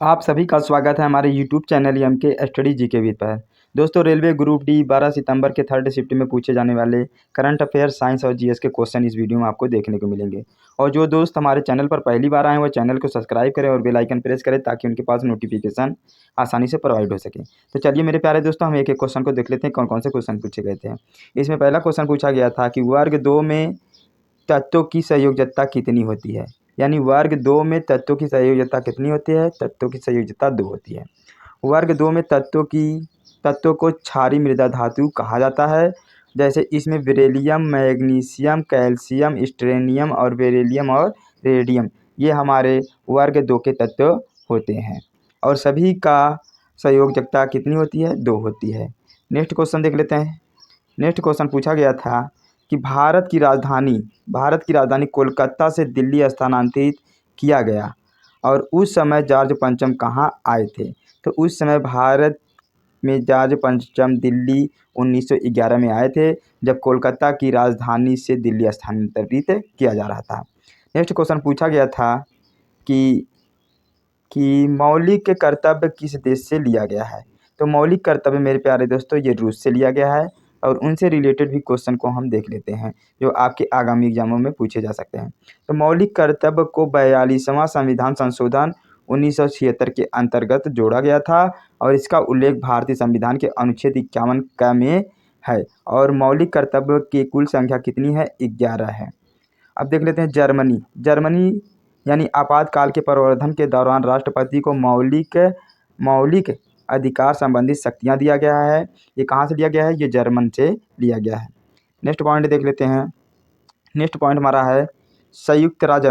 आप सभी का स्वागत है हमारे यूट्यूब चैनल एम के स्टडी जी के वी पर। दोस्तों, रेलवे ग्रुप डी 12 सितंबर के थर्ड शिफ्ट में पूछे जाने वाले करंट अफेयर, साइंस और जीएस के क्वेश्चन इस वीडियो में आपको देखने को मिलेंगे। और जो दोस्त हमारे चैनल पर पहली बार आए हैं वो चैनल को सब्सक्राइब करें और बेल आइकन प्रेस करें ताकि उनके पास नोटिफिकेशन आसानी से प्रोवाइड हो सके। तो चलिए मेरे प्यारे दोस्तों, हम एक एक क्वेश्चन को देख लेते हैं कौन कौन से क्वेश्चन पूछे गए थे। इसमें पहला क्वेश्चन पूछा गया था कि वर्ग 2 में तत्वों की संयोजकता कितनी होती है। यानी वर्ग 2 में तत्वों की संयोजकता कितनी होती है? तत्वों की संयोजकता 2 होती है। वर्ग 2 में तत्वों को क्षारीय मृदा धातु कहा जाता है। जैसे इसमें बेरिलियम, मैग्नीशियम, कैल्शियम, स्ट्रोनियम और बेरिलियम और रेडियम, ये हमारे वर्ग 2 के तत्व होते हैं। और सभी का संयोजकता कितनी होती है? 2 होती है। नेक्स्ट क्वेश्चन देख लेते हैं। नेक्स्ट क्वेश्चन पूछा गया था कि भारत की राजधानी कोलकाता से दिल्ली स्थानांतरित किया गया और उस समय जॉर्ज पंचम कहाँ आए थे? तो उस समय भारत में जॉर्ज पंचम दिल्ली 1911 में आए थे, जब कोलकाता की राजधानी से दिल्ली स्थानांतरित किया जा रहा था। नेक्स्ट क्वेश्चन पूछा गया था कि मौलिक कर्तव्य किस देश से लिया गया है? तो मौलिक कर्तव्य मेरे प्यारे दोस्तों ये रूस से लिया गया है। और उनसे रिलेटेड भी क्वेश्चन को हम देख लेते हैं जो आपके आगामी एग्जामों में पूछे जा सकते हैं। तो मौलिक कर्तव्य को 42वां संविधान संशोधन 1976 के अंतर्गत जोड़ा गया था और इसका उल्लेख भारतीय संविधान के अनुच्छेद 51 क में है। और मौलिक कर्तव्य की कुल संख्या कितनी है? 11 है। अब देख लेते हैं जर्मनी यानी आपातकाल के प्रवर्धन के दौरान राष्ट्रपति को मौलिक अधिकार संबंधित शक्तियां दिया गया है। ये कहाँ से लिया गया है? ये जर्मन से लिया गया है। नेक्स्ट पॉइंट देख लेते हैं। नेक्स्ट पॉइंट हमारा है संयुक्त राज्य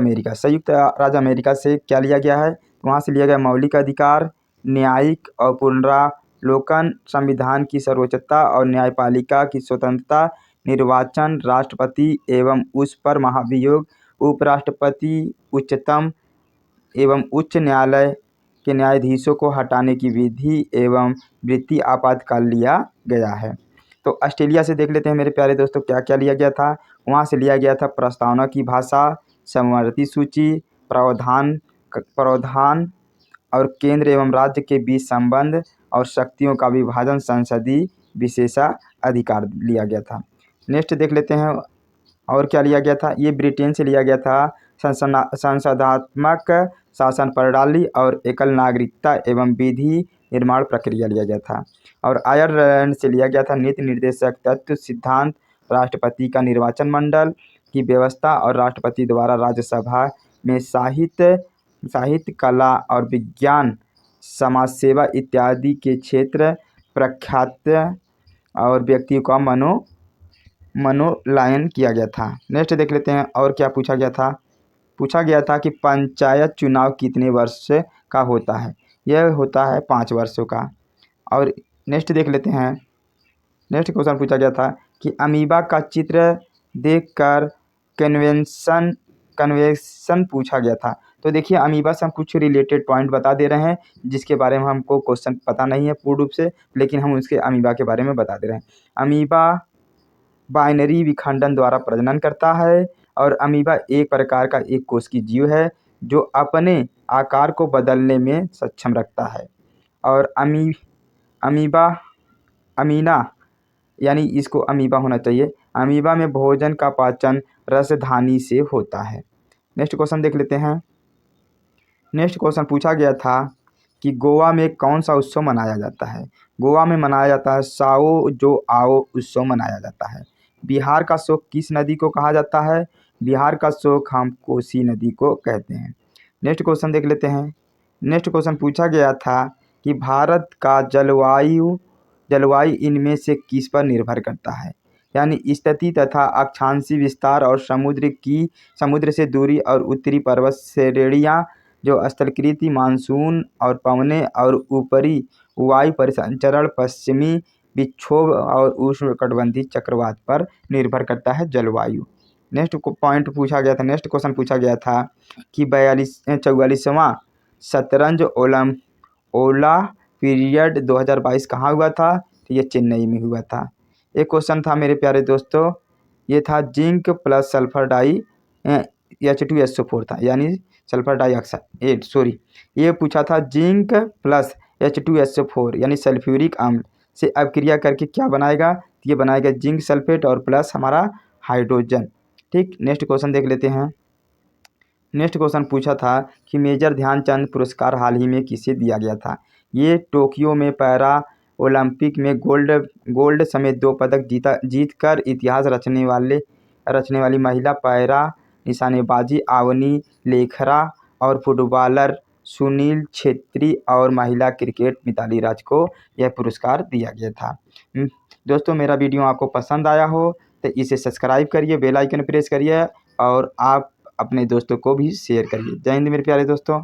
अमेरिका से क्या लिया गया है? वहाँ से लिया गया मौलिक अधिकार, न्यायिक और पुनरावलोकन, संविधान की सर्वोच्चता और न्यायपालिका की स्वतंत्रता, निर्वाचन, राष्ट्रपति एवं उस पर महाभियोग, उपराष्ट्रपति, उच्चतम एवं उच्च न्यायालय के न्यायाधीशों को हटाने की विधि एवं वृत्ति आपातकाल लिया गया है। तो ऑस्ट्रेलिया से देख लेते हैं मेरे प्यारे दोस्तों क्या क्या लिया गया था। वहाँ से लिया गया था प्रस्तावना की भाषा, समवर्ती सूची, प्रावधान और केंद्र एवं राज्य के बीच संबंध और शक्तियों का विभाजन, संसदीय विशेषाधिकार लिया गया था। नेक्स्ट देख लेते हैं और क्या लिया गया था। ये ब्रिटेन से लिया गया था संसदात्मक शासन प्रणाली और एकल नागरिकता एवं विधि निर्माण प्रक्रिया लिया गया था। और आयरलैंड से लिया गया था नीति निर्देशक तत्व सिद्धांत, राष्ट्रपति का निर्वाचन मंडल की व्यवस्था और राष्ट्रपति द्वारा राज्यसभा में साहित्य, कला और विज्ञान, समाज सेवा इत्यादि के क्षेत्र प्रख्यात और व्यक्तियों का मनोनयन किया गया था। नेक्स्ट देख लेते हैं और क्या पूछा गया था कि पंचायत चुनाव कितने वर्ष का होता है? यह होता है 5 वर्षों का। और नेक्स्ट देख लेते हैं। नेक्स्ट क्वेश्चन पूछा गया था कि अमीबा का चित्र देखकर कन्वेंशन पूछा गया था। तो देखिए, अमीबा से हम कुछ रिलेटेड पॉइंट बता दे रहे हैं जिसके बारे में हमको क्वेश्चन पता नहीं है पूर्ण रूप से, लेकिन हम उसके अमीबा के बारे में बता दे रहे हैं। अमीबा बाइनरी विखंडन द्वारा प्रजनन करता है और अमीबा एक प्रकार का एक कोशिकीय जीव है जो अपने आकार को बदलने में सक्षम रखता है। और अमीना यानी इसको अमीबा होना चाहिए। अमीबा में भोजन का पाचन रसधानी से होता है। नेक्स्ट क्वेश्चन देख लेते हैं। नेक्स्ट क्वेश्चन पूछा गया था कि गोवा में कौन सा उत्सव मनाया जाता है? गोवा में मनाया जाता है साओ जो आओ उत्सव मनाया जाता है। बिहार का शोक किस नदी को कहा जाता है? बिहार का शोक हम कोसी नदी को कहते हैं। नेक्स्ट क्वेश्चन देख लेते हैं। नेक्स्ट क्वेश्चन पूछा गया था कि भारत का जलवायु इनमें से किस पर निर्भर करता है? यानी स्थिति तथा अक्षांशीय विस्तार और समुद्र से दूरी और उत्तरी पर्वत श्रेणियाँ जो स्थलकृति मानसून और पवने और ऊपरी वायु परिसंचरण पश्चिमी विक्षोभ और उष्णकटिबंधीय चक्रवात पर निर्भर करता है जलवायु। नेक्स्ट क्वेश्चन पूछा गया था कि 44वां शतरंज ओला पीरियड 2022 कहाँ हुआ था? तो ये चेन्नई में हुआ था। एक क्वेश्चन था मेरे प्यारे दोस्तों, ये था zinc plus sulphur die H2SO4 था, यानी सल्फर डाइऑक्साइड सॉरी ये पूछा था जिंक प्लस H2SO4 यानी सल्फ्यूरिक अम्ल से अपक्रिया करके क्या बनाएगा, ये बनाएगा जिंक सल्फेट और प्लस हमारा हाइड्रोजन। ठीक, नेक्स्ट क्वेश्चन देख लेते हैं। नेक्स्ट क्वेश्चन पूछा था कि मेजर ध्यानचंद पुरस्कार हाल ही में किसे दिया गया था। ये टोक्यो में पैरा ओलंपिक में गोल्ड समेत 2 पदक जीतकर इतिहास रचने वाली महिला पैरा निशानेबाजी अवनी लेखरा और फुटबॉलर सुनील छेत्री और महिला क्रिकेट मिताली राज को यह पुरस्कार दिया गया था। दोस्तों मेरा वीडियो आपको पसंद आया हो तो इसे सब्सक्राइब करिए, बेल आइकन प्रेस करिए और आप अपने दोस्तों को भी शेयर करिए। जय हिंद मेरे प्यारे दोस्तों।